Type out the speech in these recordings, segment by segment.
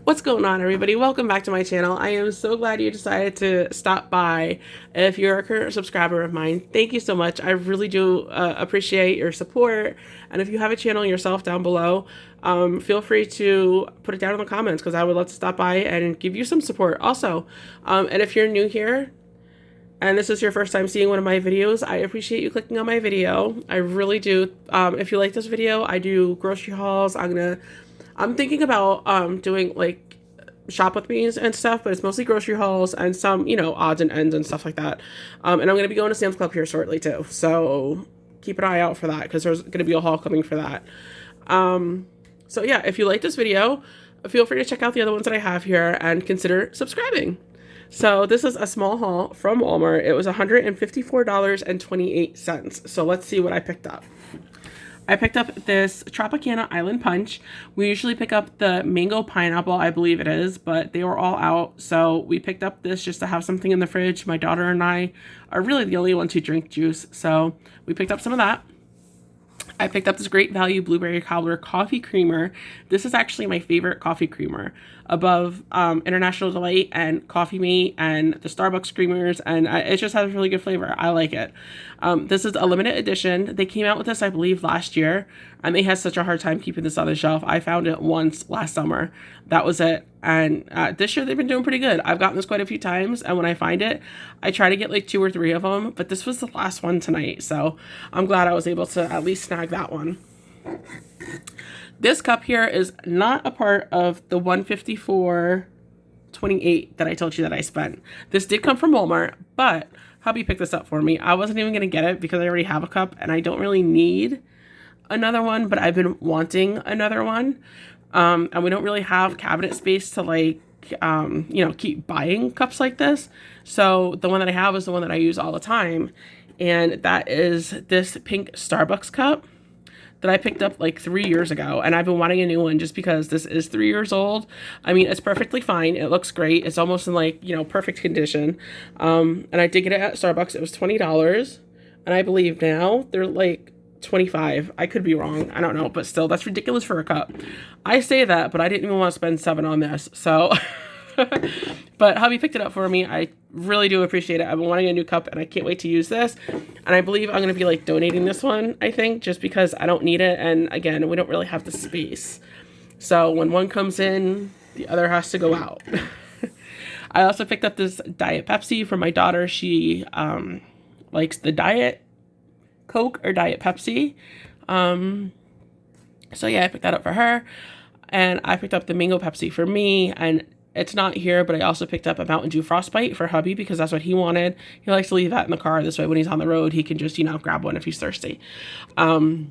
What's going on, everybody? Welcome back to my channel. I am so glad you decided to stop by. If you're a current subscriber of mine, thank you so much. I really do appreciate your support. And if you have a channel yourself down below, feel free to put it down in the comments because I would love to stop by and give you some support also. And if you're new here, and this is your first time seeing one of my videos, I appreciate you clicking on my video. I really do. If you like this video, I do grocery hauls. I'm thinking about doing like shop with me's and stuff, but it's mostly grocery hauls and some, odds and ends and stuff like that. And I'm going to be going to Sam's Club here shortly too. So keep an eye out for that because there's going to be a haul coming for that. So yeah, if you like this video, feel free to check out the other ones that I have here and consider subscribing. So this is a small haul from Walmart. It was $154.28. So let's see what I picked up. I picked up this Tropicana Island Punch. We usually pick up the mango pineapple, I believe it is, but they were all out. So we picked up this just to have something in the fridge. My daughter and I are really the only ones who drink juice. So we picked up some of that. I picked up this Great Value Blueberry Cobbler Coffee Creamer. This is actually my favorite coffee creamer above International Delight and Coffee Mate and the Starbucks creamers, and it just has really good flavor. I like it. This is a limited edition. They came out with this, I believe, last year, and they had such a hard time keeping this on the shelf. I found it once last summer. That was it. And this year they've been doing pretty good. I've gotten this quite a few times, and when I find it, I try to get like 2 or 3 of them, but this was the last one tonight, so I'm glad I was able to at least snag that one. This cup here is not a part of the $154.28 that I told you that I spent. This did come from Walmart, but hubby picked this up for me. I wasn't even going to get it because I already have a cup and I don't really need another one, but I've been wanting another one. And we don't really have cabinet space to like, keep buying cups like this. So the one that I have is the one that I use all the time. And that is this pink Starbucks cup that I picked up like 3 years ago, and I've been wanting a new one just because this is 3 years old. I mean, it's perfectly fine. It looks great. It's almost in like, perfect condition. And I did get it at Starbucks. It was $20, and I believe now they're like 25. I could be wrong. I don't know, but still, that's ridiculous for a cup. I say that, but I didn't even want to spend 7 on this, so... But hubby picked it up for me. I really do appreciate it. I've been wanting a new cup and I can't wait to use this. And I believe I'm going to be like donating this one, I think, just because I don't need it. And again, we don't really have the space. So when one comes in, the other has to go out. I also picked up this Diet Pepsi for my daughter. She likes the Diet Coke or Diet Pepsi. So yeah, I picked that up for her. And I picked up the Mango Pepsi for me. And it's not here, but I also picked up a Mountain Dew Frostbite for hubby because that's what he wanted. He likes to leave that in the car. This way, when he's on the road, he can just, grab one if he's thirsty. And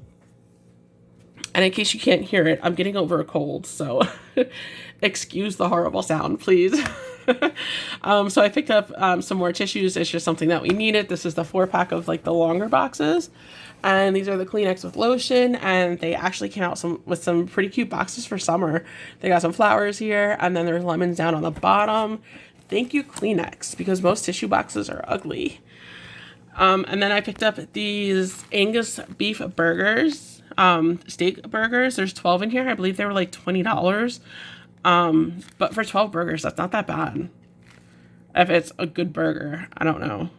in case you can't hear it, I'm getting over a cold, so excuse the horrible sound, please. So I picked up some more tissues. It's just something that we needed. This is the 4-pack of like the longer boxes. And these are the Kleenex with lotion, and they actually came out with some pretty cute boxes for summer. They got some flowers here, and then there's lemons down on the bottom. Thank you, Kleenex, because most tissue boxes are ugly. And then I picked up these Angus beef burgers, steak burgers. There's 12 in here. I believe they were like $20. But for 12 burgers, that's not that bad. If it's a good burger, I don't know.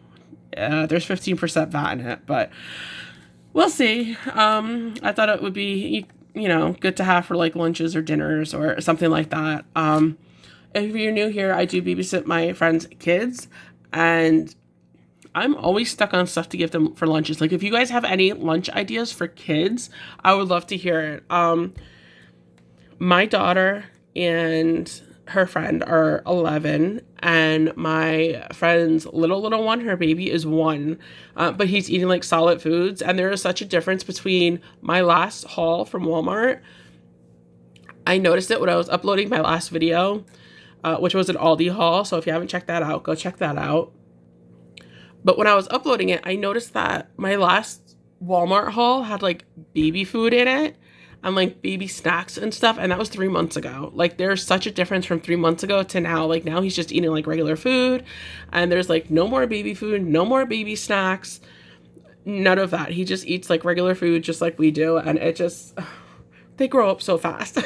There's 15% VAT in it, but... we'll see. I thought it would be, good to have for like lunches or dinners or something like that. If you're new here, I do babysit my friends' kids, and I'm always stuck on stuff to give them for lunches. Like if you guys have any lunch ideas for kids, I would love to hear it. My daughter and her friend are 11, and my friend's little one, her baby, is 1, but he's eating like solid foods, and there is such a difference between my last haul from Walmart. I noticed it when I was uploading my last video, which was an Aldi haul, so if you haven't checked that out, go check that out. But when I was uploading it, I noticed that my last Walmart haul had like baby food in it, and like baby snacks and stuff, and that was 3 months ago. Like there's such a difference from 3 months ago to now. Like now he's just eating like regular food, and there's like no more baby food, no more baby snacks, none of that. He just eats like regular food just like we do, and it just they grow up so fast.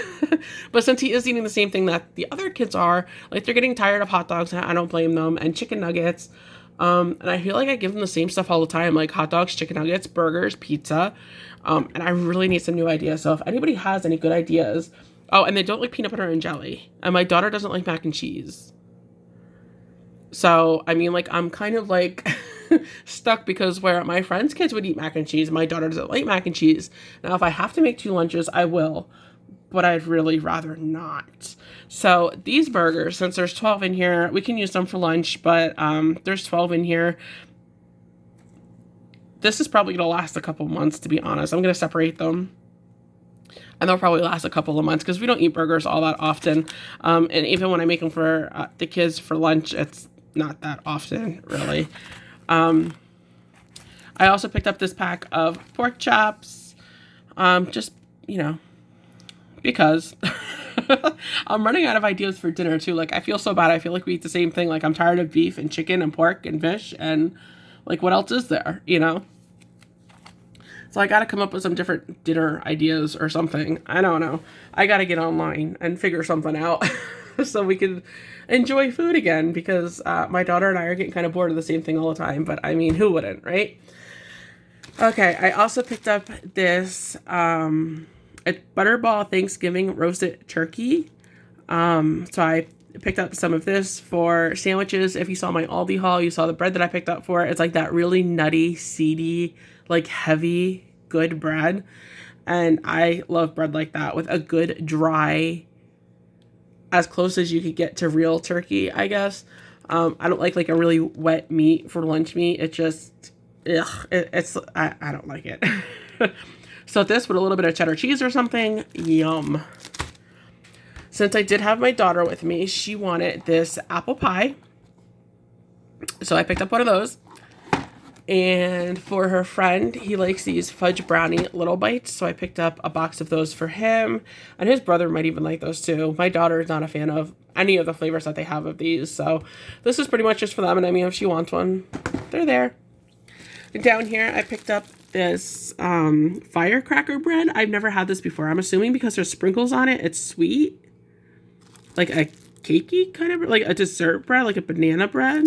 But since he is eating the same thing that the other kids are, like they're getting tired of hot dogs, and I don't blame them, and chicken nuggets. And I feel like I give them the same stuff all the time, like hot dogs, chicken nuggets, burgers, pizza. And I really need some new ideas. So if anybody has any good ideas, oh, and they don't like peanut butter and jelly. And my daughter doesn't like mac and cheese. So, I mean, like, I'm kind of like stuck because where my friends' kids would eat mac and cheese, my daughter doesn't like mac and cheese. Now, if I have to make 2 lunches, I will, but I'd really rather not. So these burgers, since there's 12 in here, we can use them for lunch, but there's 12 in here. This is probably going to last a couple months, to be honest. I'm going to separate them, and they'll probably last a couple of months because we don't eat burgers all that often. And even when I make them for the kids for lunch, it's not that often, really. I also picked up this pack of pork chops, just, you know, because I'm running out of ideas for dinner too. Like, I feel so bad. I feel like we eat the same thing. Like, I'm tired of beef and chicken and pork and fish, and like, what else is there, you know? So I got to come up with some different dinner ideas or something. I don't know. I got to get online and figure something out so we can enjoy food again, because my daughter and I are getting kind of bored of the same thing all the time. But I mean, who wouldn't, right? Okay, I also picked up this a Butterball Thanksgiving roasted turkey. So I picked up some of this for sandwiches. If you saw my Aldi haul, you saw the bread that I picked up for it. It's like that really nutty, seedy, like heavy, good bread. And I love bread like that with a good dry, as close as you could get to real turkey, I guess. I don't like a really wet meat for lunch meat. It just, I don't like it. So this with a little bit of cheddar cheese or something, yum. Since I did have my daughter with me, she wanted this apple pie. So I picked up one of those. And for her friend, he likes these fudge brownie little bites. So I picked up a box of those for him. And his brother might even like those too. My daughter is not a fan of any of the flavors that they have of these. So this is pretty much just for them. And I mean, if she wants one, they're there. And down here, I picked up this firecracker bread. I've never had this before. I'm assuming because there's sprinkles on it, it's sweet. Like a cakey kind of, like a dessert bread, like a banana bread.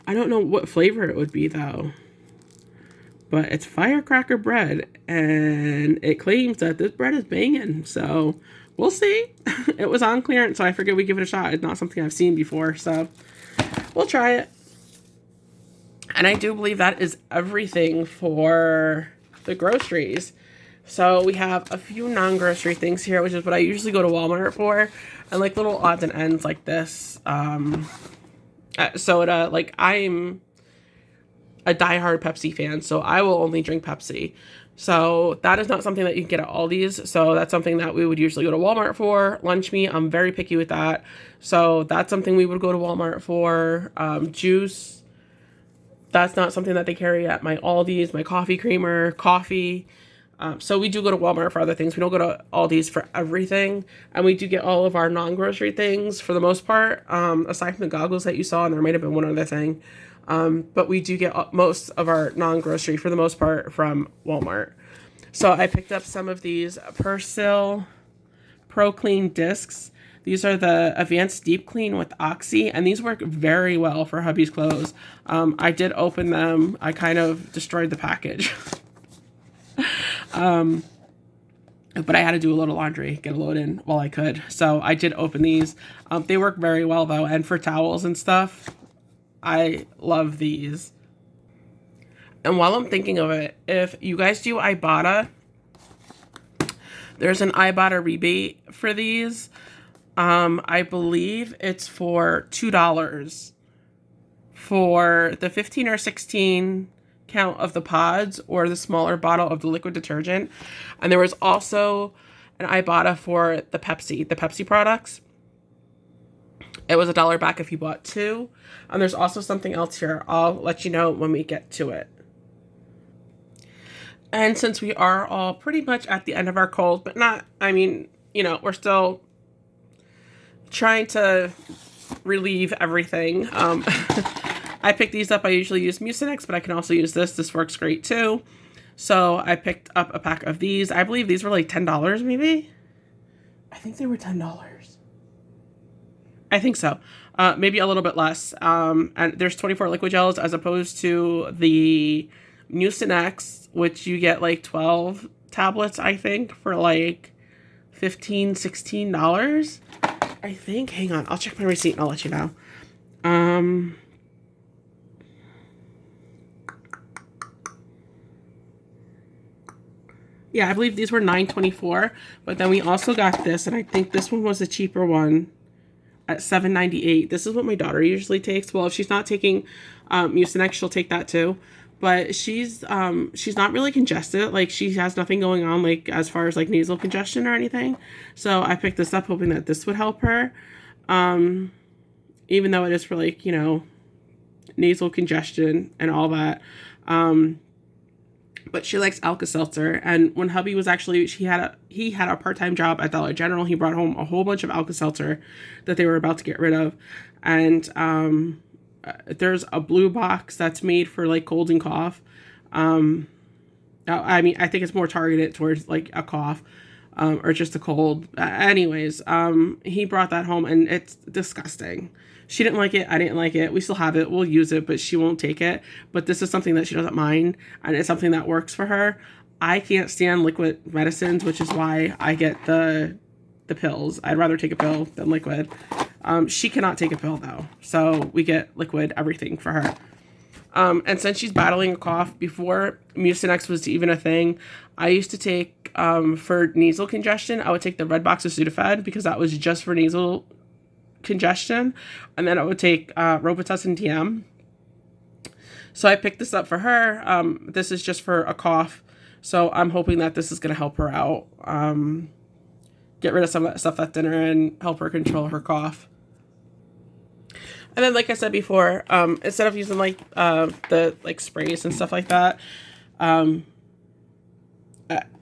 I don't know what flavor it would be though. But it's firecracker bread, and it claims that this bread is banging. So we'll see. It was on clearance, so I figured we'd give it a shot. It's not something I've seen before, so we'll try it. And I do believe that is everything for the groceries. So we have a few non-grocery things here, which is what I usually go to Walmart for. And like little odds and ends like this. Soda. Like, I'm a diehard Pepsi fan, so I will only drink Pepsi. So that is not something that you can get at Aldi's. So that's something that we would usually go to Walmart for. Lunch meat, I'm very picky with that. So that's something we would go to Walmart for. Juice, that's not something that they carry at my Aldi's. My coffee creamer, coffee. So we do go to Walmart for other things. We don't go to Aldi's for everything. And we do get all of our non-grocery things for the most part. Aside from the goggles that you saw, and there might have been one other thing. But we do get most of our non-grocery for the most part from Walmart. So I picked up some of these Persil Pro Clean discs. These are the Advanced Deep Clean with Oxy, and these work very well for hubby's clothes. I did open them. I kind of destroyed the package. But I had to do a little laundry, get a load in while I could. So I did open these. They work very well though, and for towels and stuff, I love these. And while I'm thinking of it, if you guys do Ibotta, there's an Ibotta rebate for these. I believe it's for $2 for the 15 or 16 count of the pods or the smaller bottle of the liquid detergent. And there was also an Ibotta for the Pepsi products. It was $1 back if you bought 2. And there's also something else here. I'll let you know when we get to it. And since we are all pretty much at the end of our cold, but not, I mean, you know, we're still trying to relieve everything. I picked these up. I usually use Mucinex, but I can also use this. This works great too. So I picked up a pack of these. I believe these were like $10 maybe. I think they were $10. I think so. Maybe a little bit less. And there's 24 liquid gels as opposed to the Mucinex, which you get like 12 tablets, I think, for like $15, $16. I think. Hang on. I'll check my receipt and I'll let you know. Yeah, I believe these were $9.24, but then we also got this, and I think this one was a cheaper one at $7.98. This is what my daughter usually takes. Well, if she's not taking Mucinex, she'll take that too. But she's not really congested. Like, she has nothing going on, like, as far as like nasal congestion or anything. So I picked this up hoping that this would help her. Even though it is for like, nasal congestion and all that. But she likes Alka-Seltzer. And when hubby was actually, he had a part-time job at Dollar General. He brought home a whole bunch of Alka-Seltzer that they were about to get rid of. And there's a blue box that's made for like cold and cough. I mean, I think it's more targeted towards like a cough or just a cold. Anyways, he brought that home and it's disgusting. She didn't like it. I didn't like it. We still have it. We'll use it, but she won't take it. But this is something that she doesn't mind, and it's something that works for her. I can't stand liquid medicines, which is why I get the pills. I'd rather take a pill than liquid. She cannot take a pill, though. So we get liquid everything for her. And since she's battling a cough, before Mucinex was even a thing, I used to take, for nasal congestion, I would take the red box of Sudafed because that was just for nasal congestion, and then I would take Robitussin DM. So I picked this up for her. This is just for a cough, so I'm hoping that this is going to help her out, get rid of some of that stuff that's in her and help her control her cough. And then, like I said before, instead of using like the like sprays and stuff like that,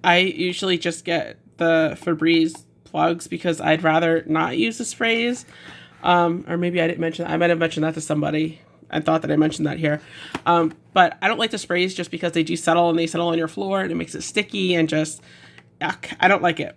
I usually just get the Febreze plugs because I'd rather not use the sprays. Or maybe I didn't mention that. I might have mentioned that to somebody and thought that I mentioned that here. But I don't like the sprays just because they do settle and they settle on your floor and it makes it sticky and just yuck. I don't like it.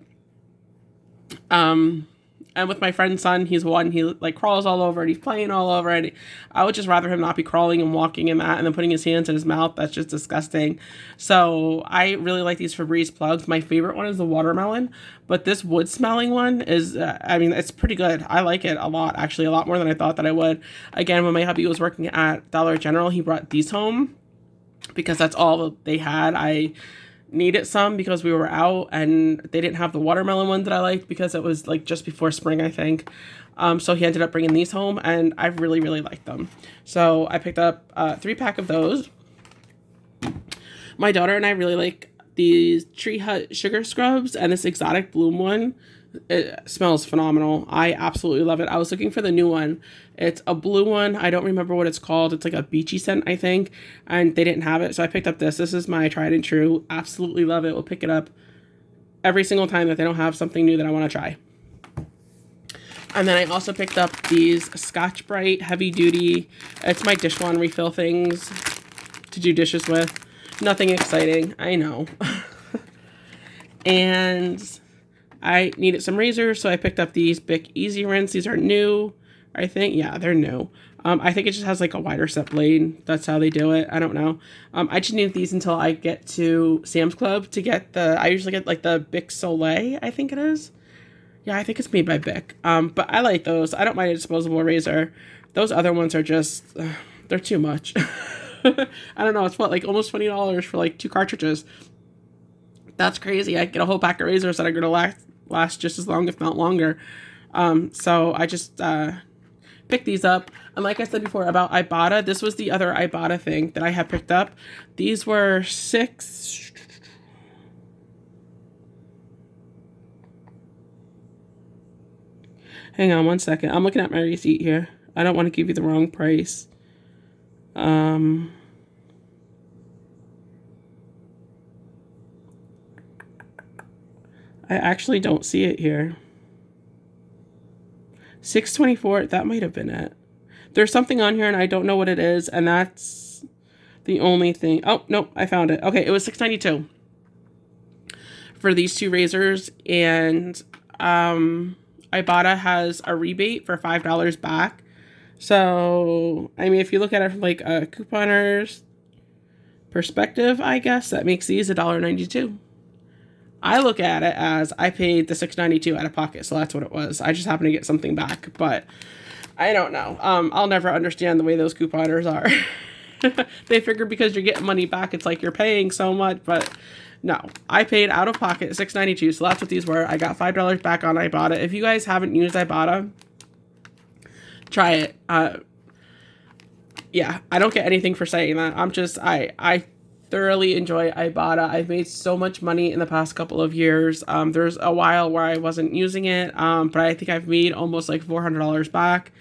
And with my friend's son, he's one, he like crawls all over and he's playing all over and I would just rather him not be crawling and walking in that and then putting his hands in his mouth. That's just disgusting. So I really like these Febreze plugs. My favorite one is the watermelon, but this wood smelling one is, I mean, it's pretty good. I like it a lot, actually, a lot more than I thought that I would. Again, when my hubby was working at Dollar General, he brought these home because that's all they had. I needed some because we were out and they didn't have the watermelon one that I liked because it was like just before spring, I think. So he ended up bringing these home and I really, really liked them. So I picked up a 3-pack of those. My daughter and I really like these Tree Hut sugar scrubs and this exotic bloom one. It smells phenomenal. I absolutely love it. I was looking for the new one. It's a blue one. I don't remember what it's called. It's like a beachy scent, I think. And they didn't have it. So I picked up this. This is my tried and true. Absolutely love it. We'll pick it up every single time that they don't have something new that I want to try. And then I also picked up these Scotch Brite Heavy Duty. It's my dishwand refill things to do dishes with. Nothing exciting. I know. And I needed some razors, so I picked up these Bic Easy Rinse. These are new, I think. Yeah, they're new. I think it just has like a wider set blade. That's how they do it. I don't know. I just need these until I get to Sam's Club to get I usually get like the Bic Soleil, I think it is. Yeah, I think it's made by Bic. But I like those. I don't mind a disposable razor. Those other ones are just, they're too much. I don't know. It's what, like almost $20 for like 2 cartridges. That's crazy. I get a whole pack of razors that are going to last just as long, if not longer. So I just picked these up. And like I said before about Ibotta, this was the other Ibotta thing that I had picked up. These were 6. Hang on one second. I'm looking at my receipt here. I don't want to give you the wrong price. I actually don't see it here. $6.24. That might have been it. There's something on here and I don't know what it is, and that's The only thing, oh, nope, I found it. Okay, it was $6.92 for these two razors, and Ibotta has a rebate for $5 back. So, I mean, if you look at it from like a couponer's perspective, I guess that makes these $1.92. I look at it as I paid the $6.92 out of pocket, so that's what it was. I just happened to get something back, but I don't know. I'll never understand the way those couponers are. They figure because you're getting money back, it's like you're paying so much, but no. I paid out of pocket $6.92, so that's what these were. I got $5 back on Ibotta. If you guys haven't used Ibotta, try it. Yeah, I don't get anything for saying that. I thoroughly enjoy Ibotta. I've made so much money in the past couple of years. There's a while where I wasn't using it, but I think I've made almost like $400 back.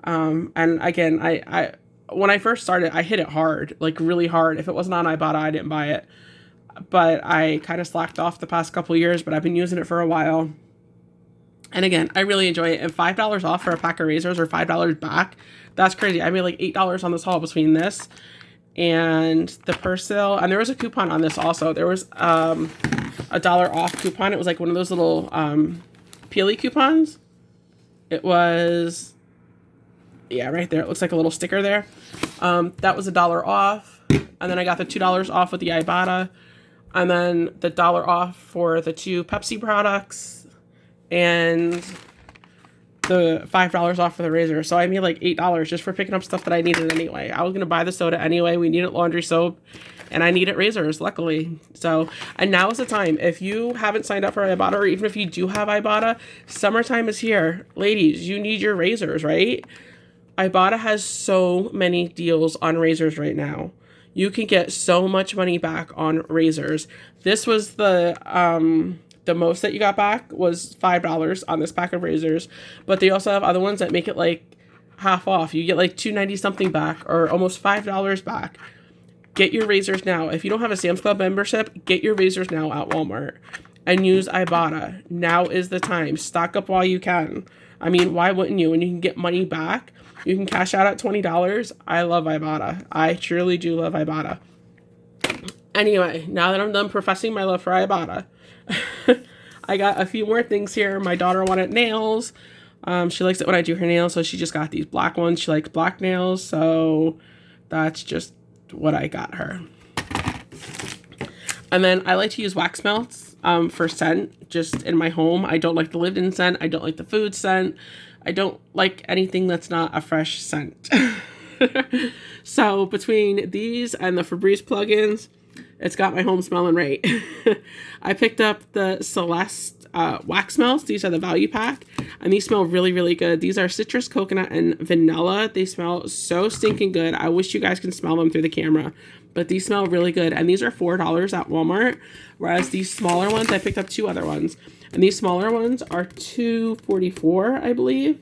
And again, I when I first started, I hit it hard, like really hard. If it wasn't on Ibotta, I didn't buy it. But I kind of slacked off the past couple of years, but I've been using it for a while. And again, I really enjoy it. And $5 off for a pack of razors or $5 back, that's crazy. I made like $8 on this haul between this and the Persil. And there was a coupon on this also. There was a dollar off coupon. It was like one of those little peely coupons. It was, yeah, right there. It looks like a little sticker there. That was $1 off. And then I got the $2 off with the Ibotta. And then the $1 off for the 2 Pepsi products. And the $5 off for the razor. So I made like $8 just for picking up stuff that I needed anyway. I was going to buy the soda anyway. We needed laundry soap. And I needed razors, luckily. So, and now is the time. If you haven't signed up for Ibotta, or even if you do have Ibotta, summertime is here. Ladies, you need your razors, right? Ibotta has so many deals on razors right now. You can get so much money back on razors. This was the most that you got back was $5 on this pack of razors. But they also have other ones that make it like half off. You get like $2.90 something back, or almost $5 back. Get your razors now. If you don't have a Sam's Club membership, get your razors now at Walmart and use Ibotta. Now is the time. Stock up while you can. I mean, why wouldn't you? When you can get money back, you can cash out at $20. I love Ibotta. I truly do love Ibotta. Anyway, now that I'm done professing my love for Ibotta, I got a few more things here. My daughter wanted nails. She likes it when I do her nails, so she just got these black ones. She likes black nails, so that's just what I got her. And then I like to use wax melts for scent just in my home. I don't like the lived-in scent. I don't like the food scent. I don't like anything that's not a fresh scent. So between these and the Febreze plugins, it's got my home smelling right. I picked up the Celeste wax melts. These are the value pack, and these smell really, really good. These are citrus, coconut, and vanilla. They smell so stinking good. I wish you guys can smell them through the camera, but these smell really good. And these are $4 at Walmart, whereas these smaller ones, I picked up 2 other ones. And these smaller ones are $2.44, I believe.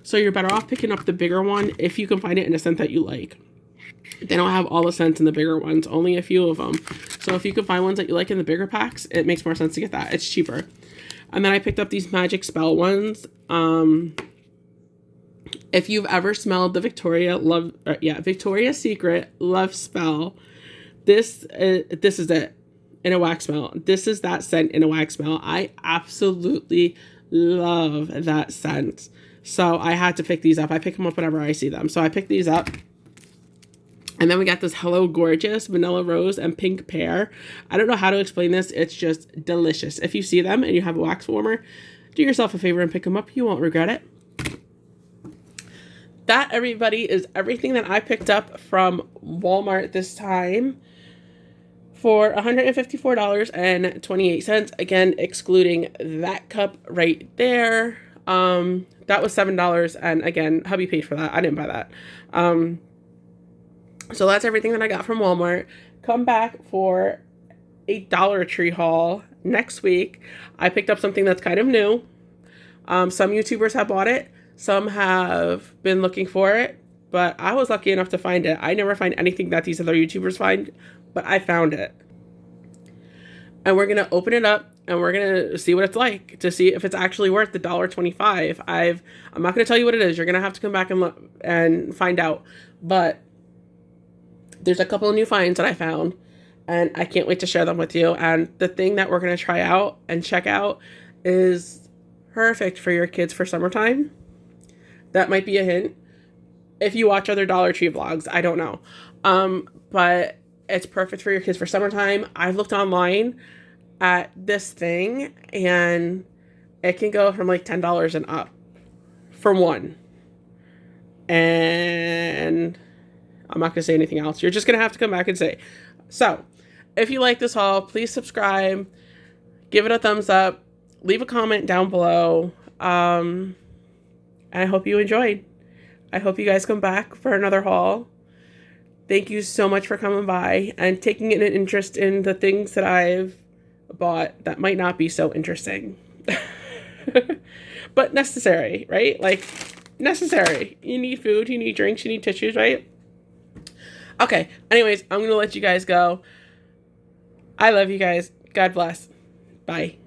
So you're better off picking up the bigger one if you can find it in a scent that you like. They don't have all the scents in the bigger ones, only a few of them. So if you can find ones that you like in the bigger packs, it makes more sense to get that. It's cheaper. And then I picked up these Magic Spell ones. If you've ever smelled the Victoria's Secret Love Spell, this is it in a wax smell. This is that scent in a wax smell. I absolutely love that scent. So I had to pick these up. I pick them up whenever I see them. So I picked these up. And then we got this Hello Gorgeous Vanilla Rose and Pink Pear. I don't know how to explain this. It's just delicious. If you see them and you have a wax warmer, do yourself a favor and pick them up. You won't regret it. That, everybody, is everything that I picked up from Walmart this time for $154.28. Again, excluding that cup right there. That was $7. And again, hubby paid for that. I didn't buy that. So that's everything that I got from Walmart. Come back for a Dollar Tree haul next week. I picked up something that's kind of new. Some YouTubers have bought it. Some have been looking for it. But I was lucky enough to find it. I never find anything that these other YouTubers find. But I found it. And we're going to open it up. And we're going to see what it's like. To see if it's actually worth the $1.25. I'm not going to tell you what it is. You're going to have to come back and look and find out. But There's a couple of new finds that I found, and I can't wait to share them with you. And the thing that we're going to try out and check out is perfect for your kids for summertime. That might be a hint. If you watch other Dollar Tree vlogs, I don't know. But it's perfect for your kids for summertime. I've looked online at this thing, and it can go from like $10 and up for one. And I'm not going to say anything else. You're just going to have to come back and say. So, if you like this haul, please subscribe, give it a thumbs up, leave a comment down below. And I hope you enjoyed. I hope you guys come back for another haul. Thank you so much for coming by and taking an interest in the things that I've bought that might not be so interesting. But necessary, right? Like, necessary. You need food, you need drinks, you need tissues, right? Okay, anyways, I'm going to let you guys go. I love you guys. God bless. Bye.